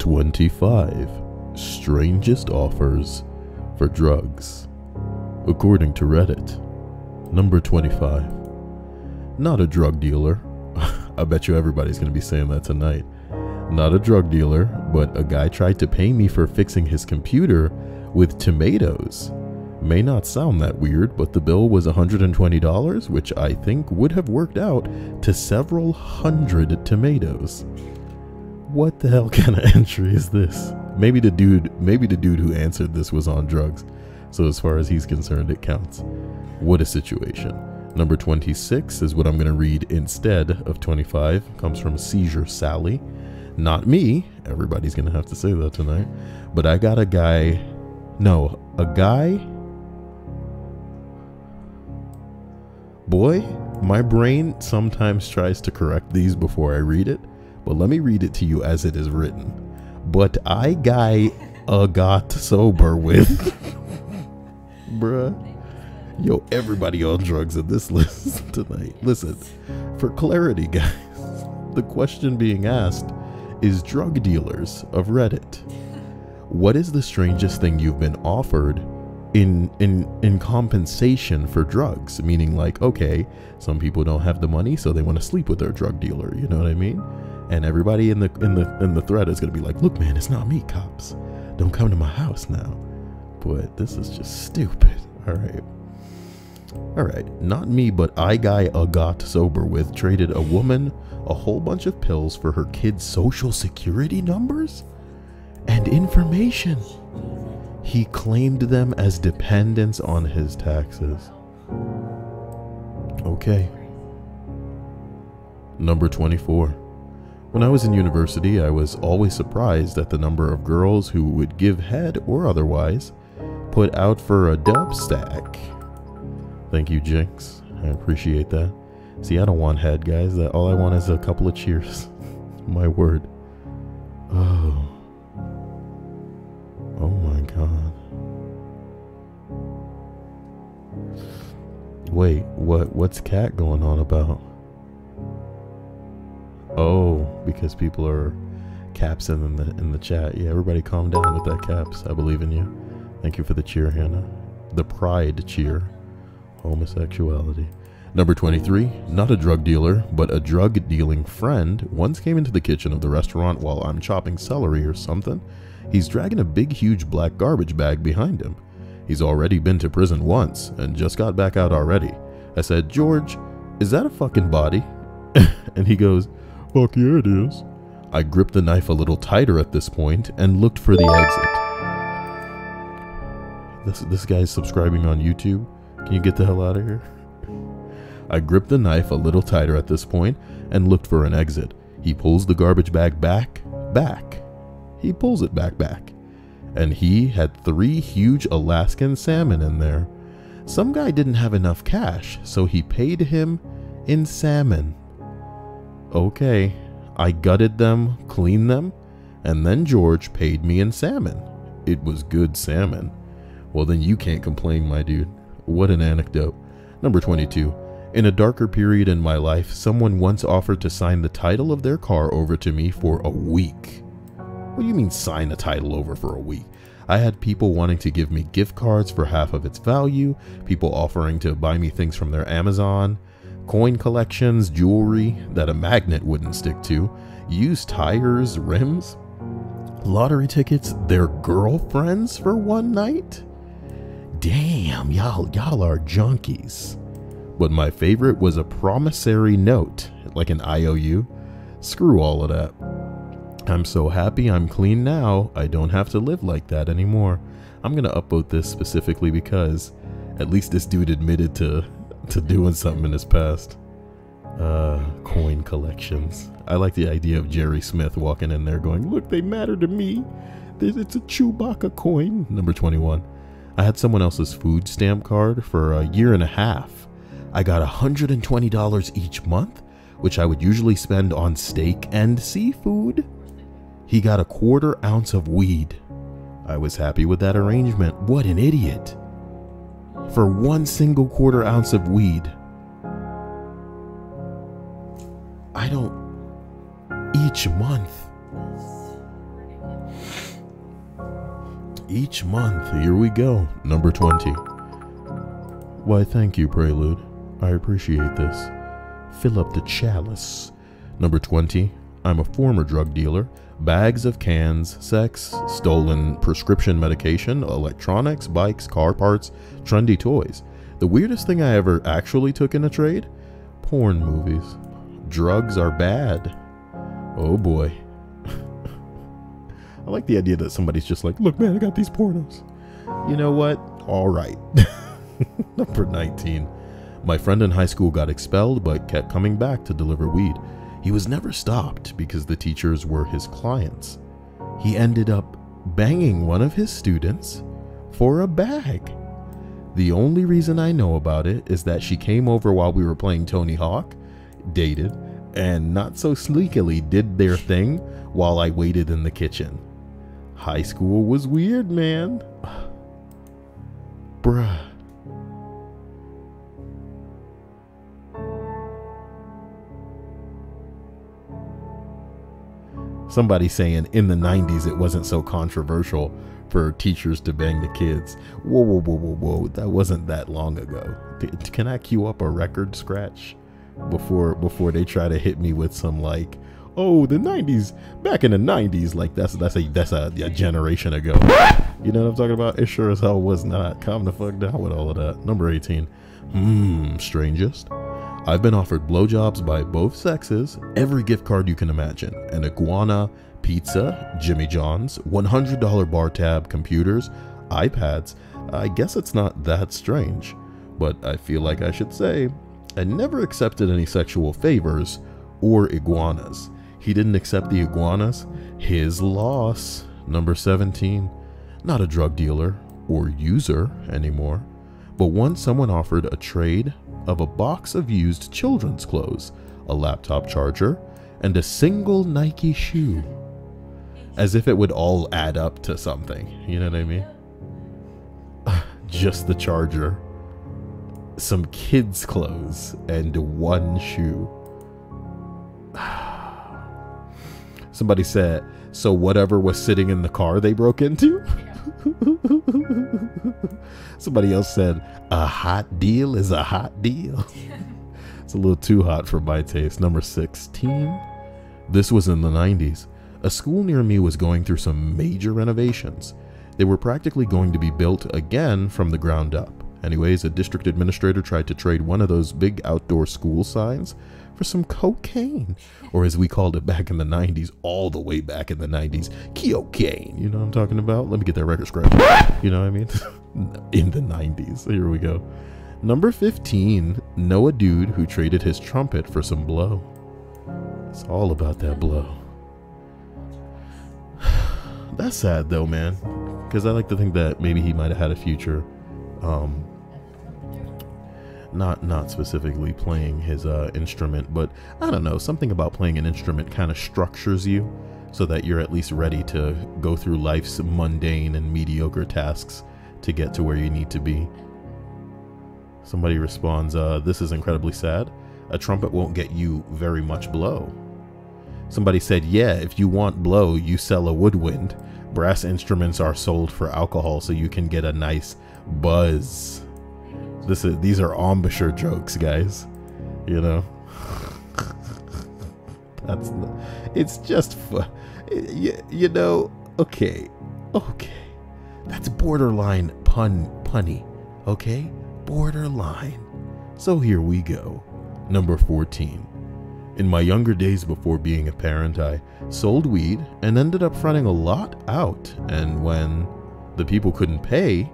25 strangest offers for drugs, according to Reddit. Number 25. Not a drug dealer. I bet you everybody's going to be saying that tonight. Not a drug dealer, but a guy tried to pay me for fixing his computer with tomatoes. May not sound that weird, but the bill was $120, which I think would have worked out to several hundred tomatoes. What the hell kind of entry is this? Maybe the dude who answered this was on drugs. So as far as he's concerned, it counts. What a situation. Number 26 is what I'm going to read instead of 25. Comes from Seizure Sally. Not me. Everybody's going to have to say that tonight. But I got a guy. Boy, my brain sometimes tries to correct these before I read it. But let me read it to you as it is written. But I got sober with. Bruh. Yo, everybody on drugs in this list tonight. Listen, for clarity, guys, the question being asked is drug dealers of Reddit. What is the strangest thing you've been offered in compensation for drugs? Meaning like, okay, some people don't have the money, so they want to sleep with their drug dealer. You know what I mean? And everybody in the thread is gonna be like, look, man, it's not me, cops. Don't come to my house now. But this is just stupid. All right, not me, but I got sober with traded a woman a whole bunch of pills for her kids' social security numbers and information. He claimed them as dependents on his taxes. Okay. Number 24. When I was in university, I was always surprised at the number of girls who would give head or otherwise put out for a dub stack. Thank you, Jinx. I appreciate that. See, I don't want head, guys. All I want is a couple of cheers. My word. Oh. Oh my god. Wait, what's Cat going on about? Oh, because people are capsing in the chat. Yeah, everybody calm down with that caps. I believe in you. Thank you for the cheer, Hannah. The pride cheer. Homosexuality. Number 23, not a drug dealer, but a drug dealing friend once came into the kitchen of the restaurant while I'm chopping celery or something. He's dragging a big, huge black garbage bag behind him. He's already been to prison once and just got back out already. I said, George, is that a fucking body? And he goes, fuck yeah, it is. I gripped the knife a little tighter at this point and looked for the exit. This guy's subscribing on YouTube. Can you get the hell out of here? I gripped the knife a little tighter at this point and looked for an exit. He pulls the garbage bag back. He pulls it back. And he had 3 huge Alaskan salmon in there. Some guy didn't have enough cash, so he paid him in salmon. Okay, I gutted them, cleaned them, and then George paid me in salmon. It was good salmon. Well, then you can't complain, my dude. What an anecdote. Number 22. In a darker period in my life, someone once offered to sign the title of their car over to me for a week. What do you mean sign a title over for a week? I had people wanting to give me gift cards for half of its value, people offering to buy me things from their Amazon, coin collections, jewelry that a magnet wouldn't stick to, used tires, rims, lottery tickets, their girlfriends for one night. Damn, y'all are junkies. But my favorite was a promissory note, like an IOU. Screw all of that. I'm so happy I'm clean now. I don't have to live like that anymore. I'm gonna upvote this specifically because at least this dude admitted to doing something in his past. Coin collections. I like the idea of Jerry Smith walking in there going, look, they matter to me. It's a Chewbacca coin. Number 21. I had someone else's food stamp card for a year and a half. I got $120 each month, which I would usually spend on steak and seafood. He got a 1/4 ounce of weed. I was happy with that arrangement. What an idiot. For one single 1/4 ounce of weed. Each month. Each month, here we go. Number 20. Why, thank you, Prelude. I appreciate this. Fill up the chalice. Number 20. I'm a former drug dealer. Bags of cans, sex, stolen prescription medication, electronics, bikes, car parts, trendy toys. The weirdest thing I ever actually took in a trade? Porn movies. Drugs are bad. Oh boy. I like the idea that somebody's just like, look man, I got these pornos. You know what? All right. Number 19. My friend in high school got expelled but kept coming back to deliver weed. He was never stopped because the teachers were his clients. He ended up banging one of his students for a bag. The only reason I know about it is that she came over while we were playing Tony Hawk, dated, and not so sleekily did their thing while I waited in the kitchen. High school was weird, man. Bruh. Somebody saying in the 90s it wasn't so controversial for teachers to bang the kids. Whoa, whoa, whoa, whoa, whoa. That wasn't that long ago. Can I cue up a record scratch before they try to hit me with some like, oh, the 90s, back in the 90s, like that's a generation ago. You know what I'm talking about? It sure as hell was not. Calm the fuck down with all of that. Number 18. Strangest. I've been offered blowjobs by both sexes, every gift card you can imagine, an iguana, pizza, Jimmy John's, $100 bar tab, computers, iPads. I guess it's not that strange, but I feel like I should say I never accepted any sexual favors or iguanas. He didn't accept the iguanas. His loss. Number 17. Not a drug dealer or user anymore, but once someone offered a trade of a box of used children's clothes, a laptop charger, and a single Nike shoe. As if it would all add up to something. You know what I mean? Just the charger, some kids' clothes, and one shoe. Somebody said, so whatever was sitting in the car they broke into? Somebody else said, a hot deal is a hot deal. It's a little too hot for my taste. Number 16. This was in the 90s. A school near me was going through some major renovations. They were practically going to be built again from the ground up. Anyways, a district administrator tried to trade one of those big outdoor school signs for some cocaine, or as we called it back in the 90s, all the way back in the 90s, cocaine. You know what I'm talking about? Let me get that record scratch. You know what I mean? In the 90s. Here we go. Number 15. Know a dude who traded his trumpet for some blow. It's all about that blow. That's sad though, man, because I like to think that maybe he might have had a future. Not specifically playing his instrument, but I don't know, something about playing an instrument kind of structures you so that you're at least ready to go through life's mundane and mediocre tasks to get to where you need to be. Somebody responds, this is incredibly sad. A trumpet won't get you very much blow. Somebody said, yeah, if you want blow, you sell a woodwind. Brass instruments are sold for alcohol so you can get a nice buzz. These are embouchure jokes, guys. You know, it's just fun. You know, okay. That's borderline punny, okay? Borderline. So here we go. Number 14. In my younger days before being a parent, I sold weed and ended up fronting a lot out. And when the people couldn't pay,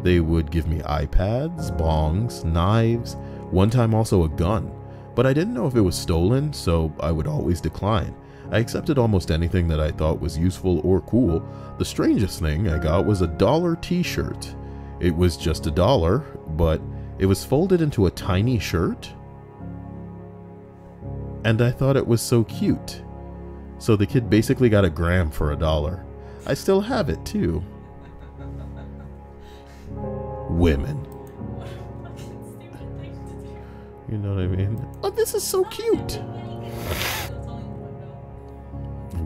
they would give me iPads, bongs, knives, one time also a gun. But I didn't know if it was stolen, so I would always decline. I accepted almost anything that I thought was useful or cool. The strangest thing I got was a $1 t-shirt. It was just $1, but it was folded into a tiny shirt. And I thought it was so cute. So the kid basically got a gram for $1. I still have it too. Women. You know what I mean? Oh, this is so cute.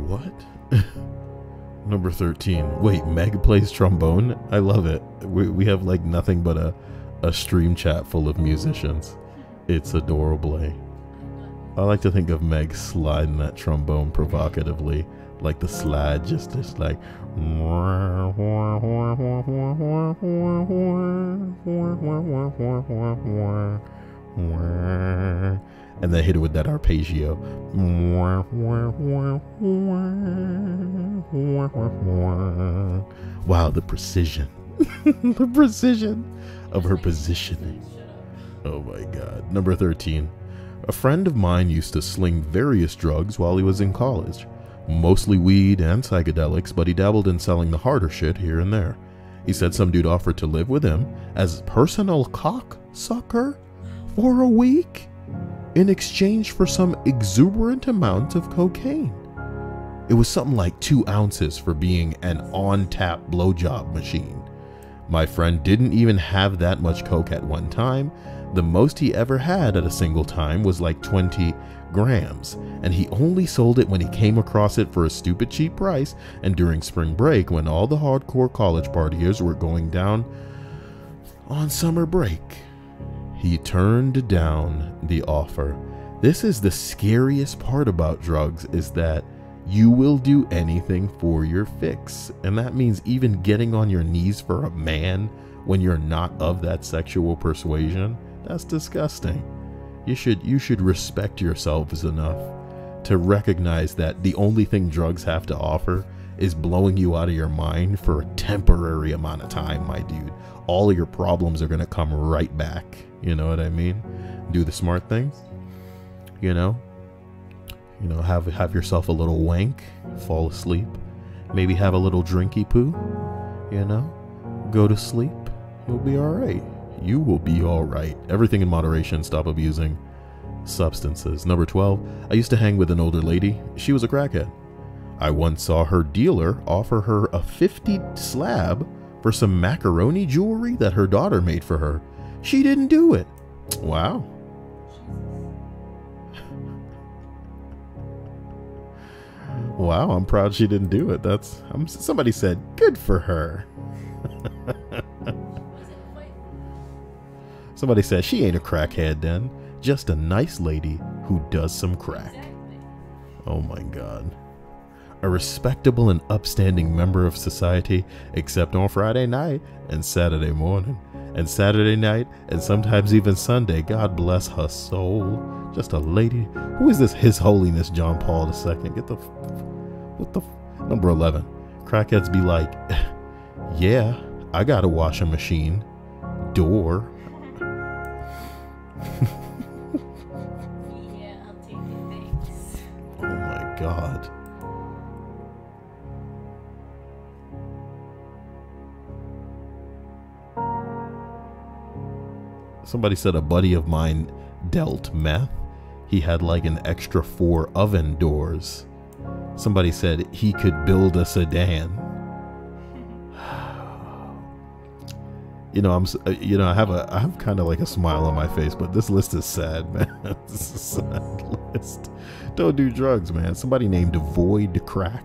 What? Number 13. Wait, Meg plays trombone? I love it. We have like nothing but a stream chat full of musicians. It's adorable. I like to think of Meg sliding that trombone provocatively, like the slide, just like. And then hit it with that arpeggio. Wow, the precision. The precision of her positioning. Oh my God. Number 13. A friend of mine used to sling various drugs while he was in college. Mostly weed and psychedelics, but he dabbled in selling the harder shit here and there. He said some dude offered to live with him as personal cock sucker for a week in exchange for some exuberant amount of cocaine. It was something like 2 ounces for being an on-tap blowjob machine. My friend didn't even have that much coke at one time. The most he ever had at a single time was like 20 grams, and he only sold it when he came across it for a stupid cheap price and during spring break when all the hardcore college partiers were going down on summer break. He turned down the offer. This is the scariest part about drugs, is that you will do anything for your fix. And that means even getting on your knees for a man when you're not of that sexual persuasion. That's disgusting. You should respect yourselves enough to recognize that the only thing drugs have to offer is blowing you out of your mind for a temporary amount of time, my dude. All of your problems are going to come right back. You know what I mean? Do the smart things. You know, have yourself a little wank, fall asleep, maybe have a little drinky poo, go to sleep. You'll be all right. You will be all right. Everything in moderation. Stop abusing substances. Number 12. I used to hang with an older lady. She was a crackhead. I once saw her dealer offer her a 50 slab for some macaroni jewelry that her daughter made for her. She didn't do it. Wow. Wow, I'm proud she didn't do it. Somebody said, good for her. Somebody said, she ain't a crackhead then. Just a nice lady who does some crack. Exactly. Oh my God. A respectable and upstanding member of society, except on Friday night and Saturday morning. And Saturday night, and sometimes even Sunday. God bless her soul. Just a lady. Who is this His Holiness John Paul II? Number 11. Crackheads be like, yeah, I got a washing machine. Door. Yeah, I'll take it, thanks. Oh my God. Somebody said a buddy of mine dealt meth. He had like an extra 4 oven doors. Somebody said he could build a sedan. I have kind of like a smile on my face, but this list is sad, man. This is a sad list. Don't do drugs, man. Somebody named Void Crack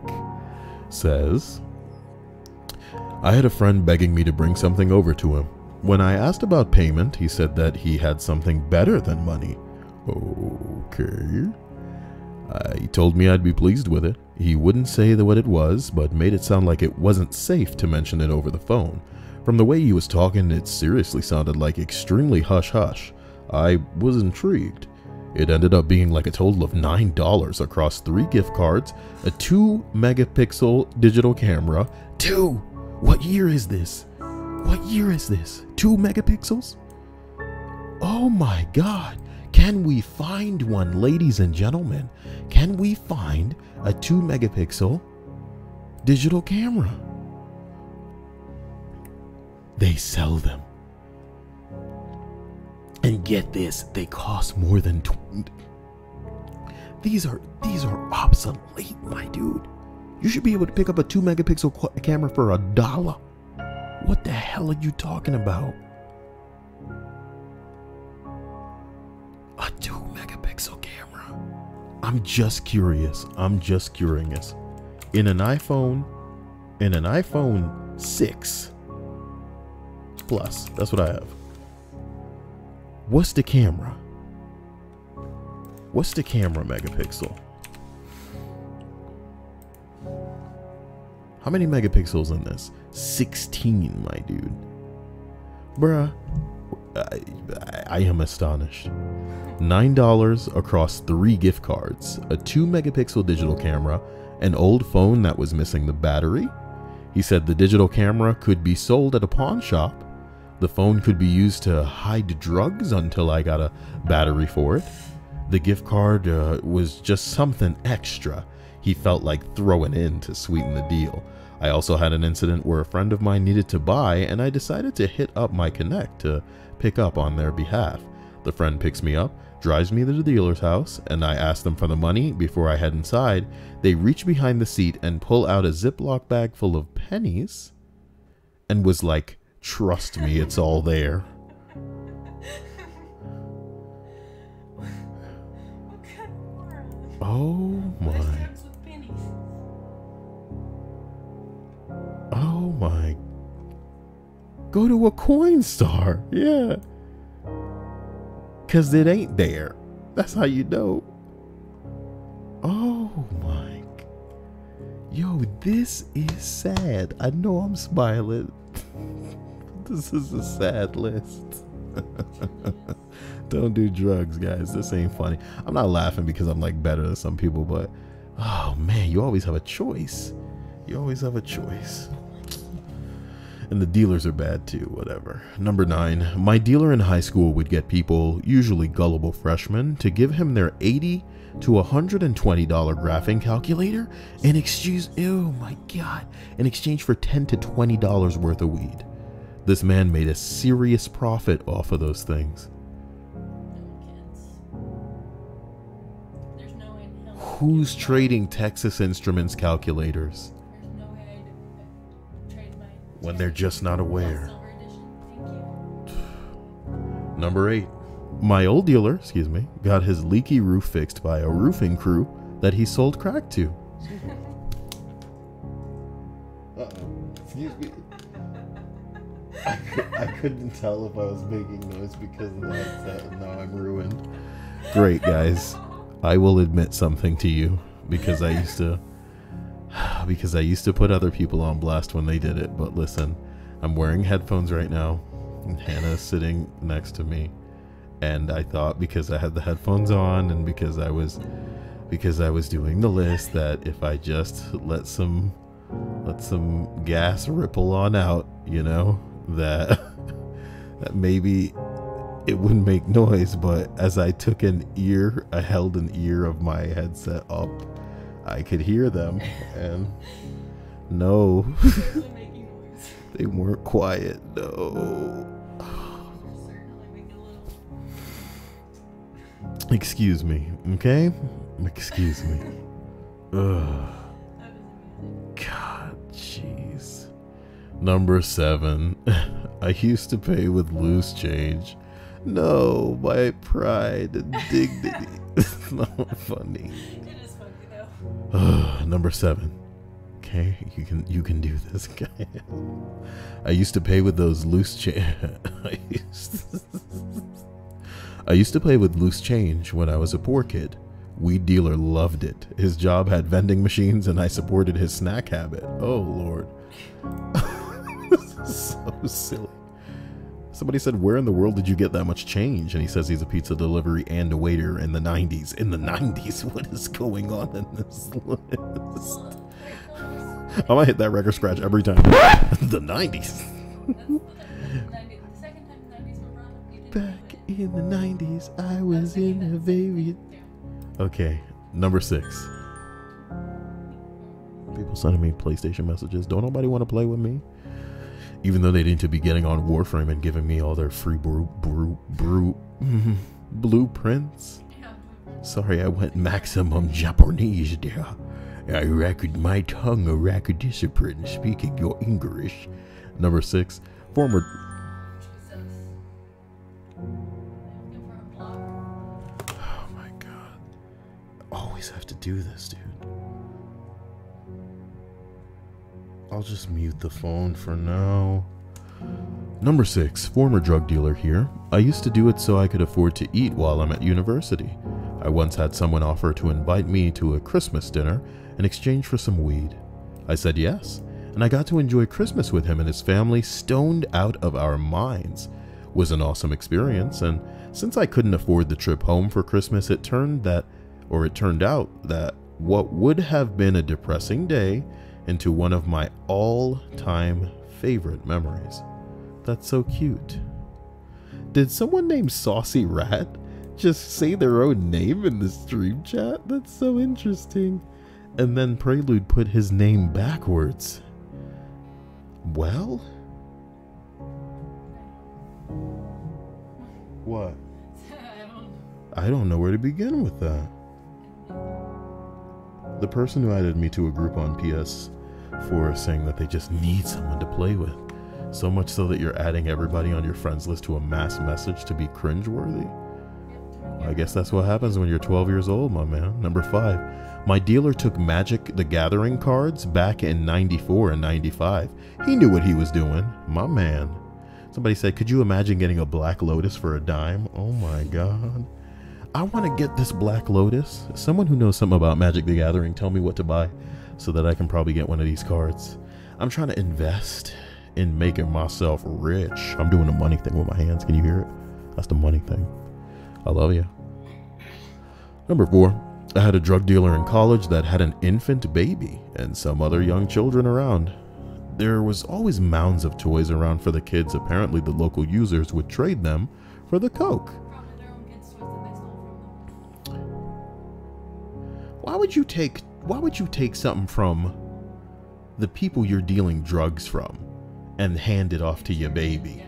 says, I had a friend begging me to bring something over to him. When I asked about payment, he said that he had something better than money. Okay. He told me I'd be pleased with it. He wouldn't say what it was, but made it sound like it wasn't safe to mention it over the phone. From the way he was talking, it seriously sounded like extremely hush-hush. I was intrigued. It ended up being like a total of $9 across 3 gift cards, a 2-megapixel digital camera. 2! What year is this? What year is this? 2 megapixels? Oh my God. Can we find one, ladies and gentlemen? Can we find a 2-megapixel digital camera? They sell them. And get this, they cost more than These are obsolete, my dude. You should be able to pick up a 2-megapixel camera for $1. What the hell are you talking about? A 2-megapixel camera. I'm just curious. In an iPhone and an iPhone 6 Plus. That's what I have. What's the camera? What's the camera megapixel? How many megapixels in this? 16, my dude. Bruh, I am astonished. $9 across 3 gift cards, a 2 megapixel digital camera, an old phone that was missing the battery. He said the digital camera could be sold at a pawn shop. The phone could be used to hide drugs until I got a battery for it. The gift card was just something extra he felt like throwing in to sweeten the deal. I also had an incident where a friend of mine needed to buy, and I decided to hit up my Connect to pick up on their behalf. The friend picks me up, drives me to the dealer's house, and I ask them for the money before I head inside. They reach behind the seat and pull out a Ziploc bag full of pennies and was like, "Trust me, it's all there." What kind of world? Oh my. Restaurants with pennies. Oh my. Go to a Coinstar. Yeah. Cause it ain't there. That's how you know. Oh my. Yo, this is sad. I know I'm smiling. This is a sad list. Don't do drugs, guys. This ain't funny. I'm not laughing because I'm like better than some people, but oh man, you always have a choice. You always have a choice. And the dealers are bad too, whatever. Number 9, my dealer in high school would get people, usually gullible freshmen, to give him their $80 to $120 graphing calculator in exchange, oh my God, in exchange for $10 to $20 worth of weed. This man made a serious profit off of those things. There's no way in hell. Who's trading Texas Instruments calculators There's no way I'd trade my when they're just not aware? silver edition. Thank you. Number 8. My old dealer, got his leaky roof fixed by a roofing crew that he sold crack to. Excuse me. I couldn't tell if I was making noise because of the headset, and now I'm ruined. Great, guys. I will admit something to you because I used to put other people on blast when they did it. But listen, I'm wearing headphones right now, and Hannah's sitting next to me. And I thought because I had the headphones on and because I was doing the list that if I just let some gas ripple on out, you know, that maybe it wouldn't make noise. But as I held an ear of my headset up, I could hear them, and no, Making noise. they weren't quiet. No. Excuse me, okay? Excuse me. Ugh. God, jeez. Number 7. I used to pay with loose change. No, my pride and dignity. It's not funny. It is funny though. Number 7. Okay, you can do this, guy. I used to pay with those loose change. I used to play with loose change when I was a poor kid. Weed dealer loved it. His job had vending machines and I supported his snack habit. Oh, Lord. This is so silly. Somebody said, where in the world did you get that much change? And he says he's a pizza delivery and a waiter in the 90s. In the 90s? What is going on in this list? I'm gonna hit that record scratch every time. The 90s. The second time the 90s were brought up, you didn't Back do it. in the 90s, I was in a baby. Okay, number 6. People sending me PlayStation messages. Don't nobody want to play with me? Even though they need to be getting on Warframe and giving me all their free blueprints. Yeah. Sorry, I went maximum Japanese there. I racked my tongue a rack discipline speaking your English. Number 6. Former... Jesus. Looking for a block. Oh my God. Always have to do this, dude. I'll just mute the phone for now. Number 6, former drug dealer here. I used to do it so I could afford to eat while I'm at university. I once had someone offer to invite me to a Christmas dinner in exchange for some weed. I said yes, and I got to enjoy Christmas with him and his family, stoned out of our minds. It was an awesome experience, and since I couldn't afford the trip home for Christmas, it turned out that what would have been a depressing day into one of my all-time favorite memories. That's so cute. Did someone named Saucy Rat just say their own name in the stream chat? That's so interesting. And then Prelude put his name backwards. Well? What? I don't know where to begin with that. The person who added me to a group on PS4 is saying that they just need someone to play with. So much so that you're adding everybody on your friends list to a mass message to be cringeworthy. I guess that's what happens when you're 12 years old, my man. Number 5. My dealer took Magic the Gathering cards back in 94 and 95. He knew what he was doing. My man. Somebody said, could you imagine getting a Black Lotus for a dime? Oh my god. I want to get this Black Lotus. Someone who knows something about Magic the Gathering, tell me what to buy so that I can probably get one of these cards. I'm trying to invest in making myself rich. I'm doing a money thing with my hands. Can you hear it? That's the money thing. I love you. Number 4. I had a drug dealer in college that had an infant baby and some other young children around. There was always mounds of toys around for the kids. Apparently the local users would trade them for the coke. Probably their own kids' toys that they stole from them. Why would you take something from the people you're dealing drugs from and hand it off to your baby?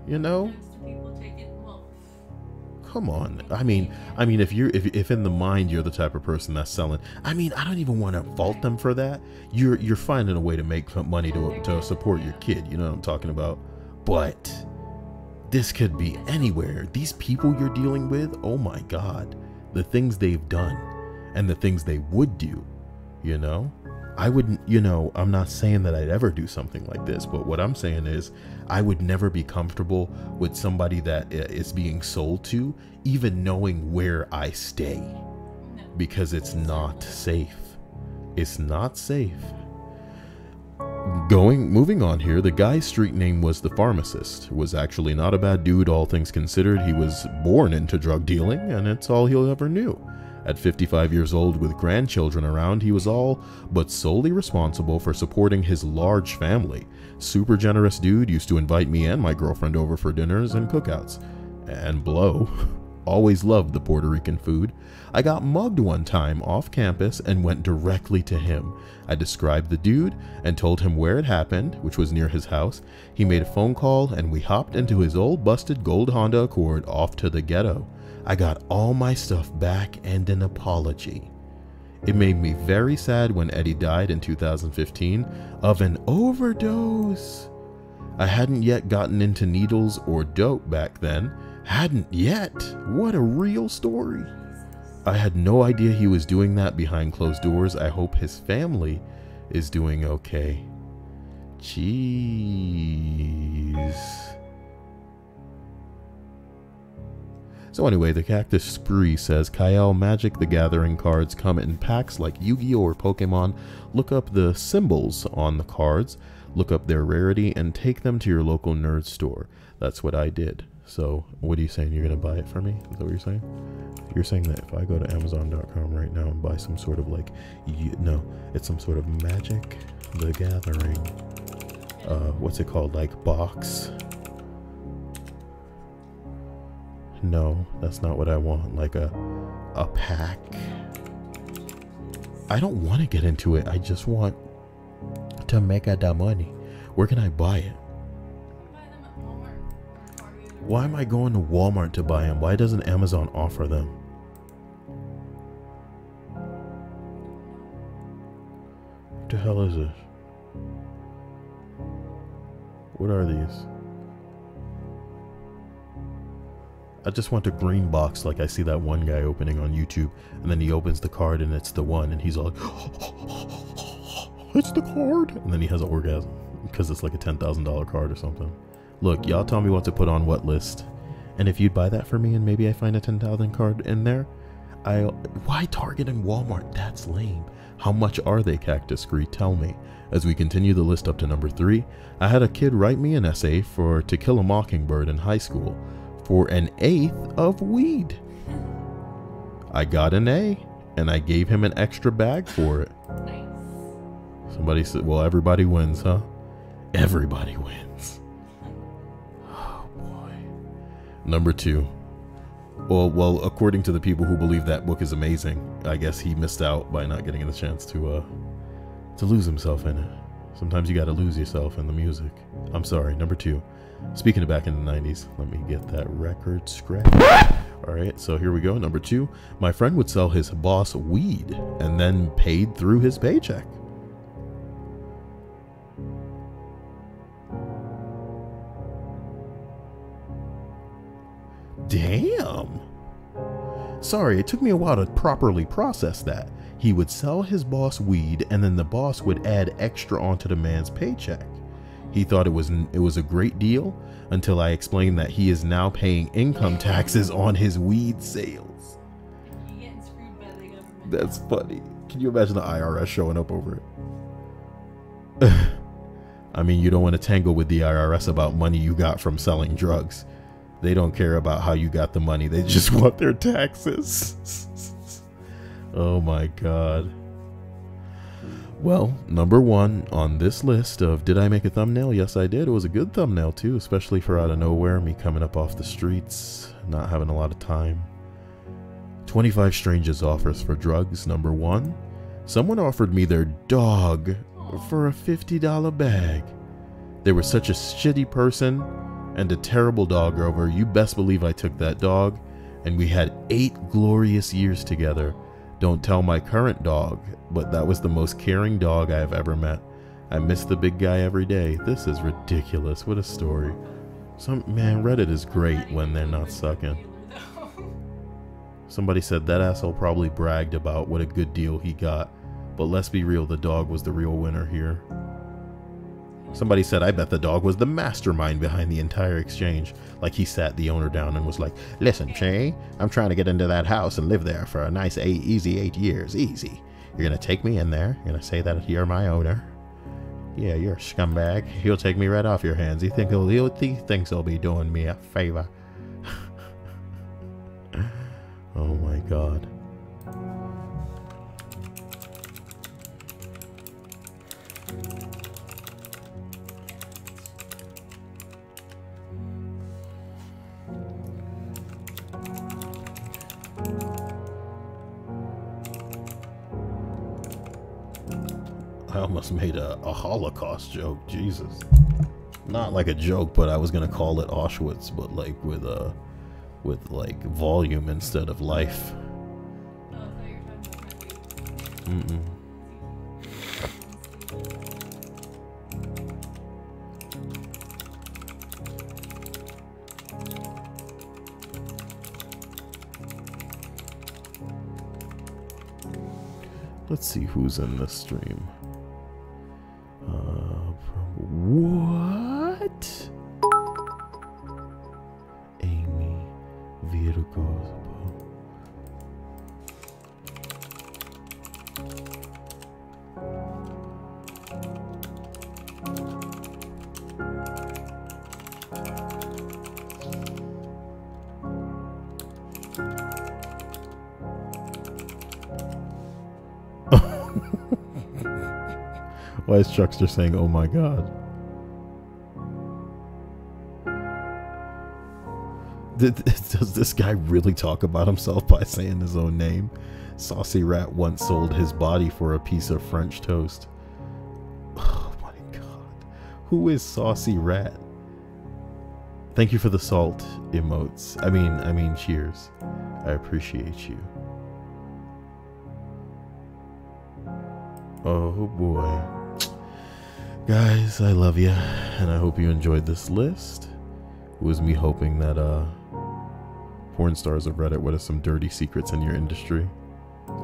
You know? Come on. I mean, if in the mind you're the type of person that's selling, I don't even want to fault them for that. You're finding a way to make money to support your kid. You know what I'm talking about? But this could be anywhere. These people you're dealing with, oh my God, the things they've done and the things they would do, you know? I wouldn't, I'm not saying that I'd ever do something like this, but what I'm saying is I would never be comfortable with somebody that is being sold to, even knowing where I stay, because it's not safe. It's not safe. Moving on here, the guy's street name was the Pharmacist. Was actually not a bad dude, all things considered. He was born into drug dealing, and it's all he ever knew. At 55 years old with grandchildren around, he was all but solely responsible for supporting his large family. Super generous dude, used to invite me and my girlfriend over for dinners and cookouts. And blow. Always loved the Puerto Rican food. I got mugged one time off campus and went directly to him. I described the dude and told him where it happened, which was near his house. He made a phone call and we hopped into his old busted gold Honda Accord off to the ghetto. I got all my stuff back and an apology. It made me very sad when Eddie died in 2015 of an overdose. I hadn't yet gotten into needles or dope back then. Hadn't yet. What a real story. I had no idea he was doing that behind closed doors. I hope his family is doing okay. Jeez. So anyway, the Cactus Spree says, Kyle, Magic the Gathering cards come in packs like Yu-Gi-Oh! Or Pokemon. Look up the symbols on the cards, look up their rarity, and take them to your local nerd store. That's what I did. So, what are you saying? You're going to buy it for me? Is that what you're saying? You're saying that if I go to Amazon.com right now and buy some sort of like, no, it's some sort of Magic the Gathering, what's it called? Like box? No, that's not what I want. Like a pack. I don't want to get into it. I just want to make the money. Where can I buy it? Buy them at Walmart or Target. Why am I going to Walmart to buy them? Why doesn't Amazon offer them? What the hell is this? What are these? I just want a green box like I see that one guy opening on YouTube, and then he opens the card and it's the one and he's all like, it's the card. And then he has an orgasm because it's like a $10,000 card or something. Look, y'all tell me what to put on what list. And if you'd buy that for me and maybe I find a 10,000 card in there, why Target and Walmart? That's lame. How much are they, Cactus Scree? Tell me. As we continue the list up to number 3, I had a kid write me an essay for To Kill a Mockingbird in high school for an 1/8 of weed. I got an A, and I gave him an extra bag for it. Nice. Somebody said, well, everybody wins, huh? Everybody wins. Oh, boy. Number 2. Well, according to the people who believe that book is amazing, I guess he missed out by not getting the chance to lose himself in it. Sometimes you gotta lose yourself in the music. I'm sorry, number 2. Speaking of back in the 90s, let me get that record scratch. Alright, so here we go. Number 2. My friend would sell his boss weed and then paid through his paycheck. Damn. Sorry, it took me a while to properly process that. He would sell his boss weed and then the boss would add extra onto the man's paycheck. He thought it was a great deal until I explained that he is now paying income taxes on his weed sales. You're getting screwed by the government. That's funny. Can you imagine the IRS showing up over it? I mean, you don't want to tangle with the IRS about money you got from selling drugs. They don't care about how you got the money. They just want their taxes. Oh my God. Well, number 1 on this list of did I make a thumbnail? Yes, I did. It was a good thumbnail too, especially for out of nowhere, me coming up off the streets, not having a lot of time. 25 strangest offers for drugs. Number 1. Someone offered me their dog for a $50 bag. They were such a shitty person and a terrible dog rover. You best believe I took that dog, and we had 8 glorious years together. Don't tell my current dog, but that was the most caring dog I have ever met. I miss the big guy every day. This is ridiculous. What a story. Man, Reddit is great when they're not sucking. Somebody said that asshole probably bragged about what a good deal he got, but let's be real, the dog was the real winner here. Somebody said, I bet the dog was the mastermind behind the entire exchange. Like he sat the owner down and was like, listen, Che, I'm trying to get into that house and live there for a nice, easy 8 years. Easy. You're going to take me in there. You're going to say that you're my owner. Yeah, you're a scumbag. He'll take me right off your hands. He thinks he'll be doing me a favor. Oh my God. I almost made a Holocaust joke. Jesus. Not like a joke, but I was gonna call it Auschwitz, but like with like volume instead of life. Oh, I thought you were talking about my weed. Let's see who's in this stream. What? Amy Virgo. Why is Chuckster saying, oh my God? Does this guy really talk about himself by saying his own name? Saucy Rat once sold his body for a piece of French toast. Oh my God. Who is Saucy Rat? Thank you for the salt emotes. I mean cheers. I appreciate you. Oh boy. Guys, I love you, and I hope you enjoyed this list. It was me hoping that porn stars of Reddit, what are some dirty secrets in your industry?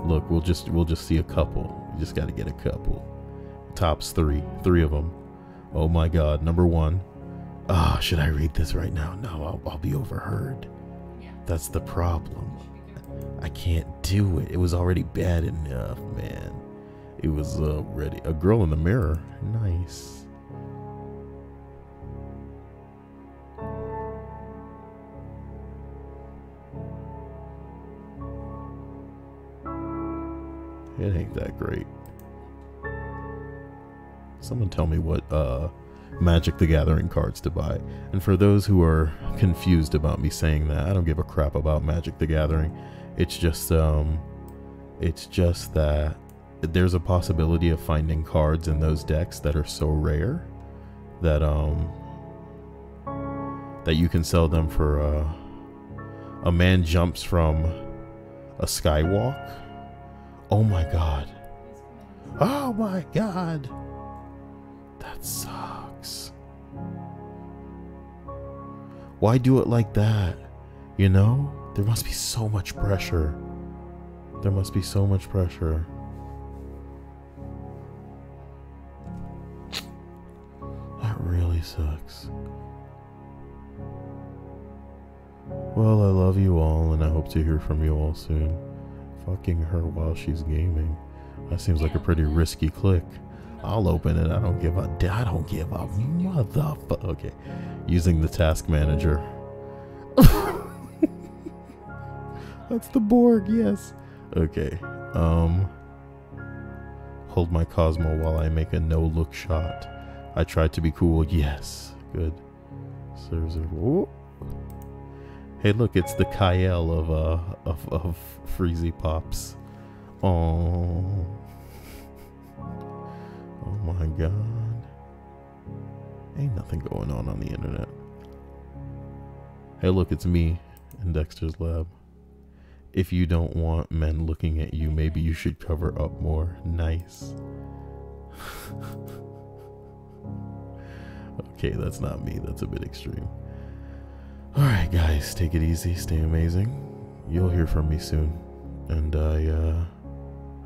Look, we'll just see a couple. You just got to get a couple. tops three of them. Oh my god. Number 1. Ah, should I read this right now? No, I'll be overheard. Yeah. That's the problem. Should be good. I can't do it. It was already bad enough, man. It was already a girl in the mirror. Nice. It ain't that great. Someone tell me what Magic the Gathering cards to buy. And for those who are confused about me saying that, I don't give a crap about Magic the Gathering. It's just that there's a possibility of finding cards in those decks that are so rare that that you can sell them for a man jumps from a skywalk. Oh my god. Oh my god. That sucks. Why do it like that? You know? There must be so much pressure. There must be so much pressure. That really sucks. Well, I love you all, and I hope to hear from you all soon. Fucking her while she's gaming. That seems like a pretty risky click. I'll open it. I don't give a motherfucker. Okay. Using the task manager. That's the Borg, yes. Okay. Hold my Cosmo while I make a no-look shot. I tried to be cool. Yes. Good. Serves her. Whoa. Hey, look, it's the Kyle of Freezy Pops. Oh. Oh my god. Ain't nothing going on the internet. Hey, look, it's me in Dexter's lab. If you don't want men looking at you, maybe you should cover up more. Nice. Okay, that's not me. That's a bit extreme. Alright, guys, take it easy. Stay amazing. You'll hear from me soon. And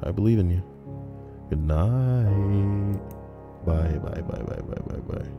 I believe in you. Good night. Bye, bye, bye, bye, bye, bye, bye.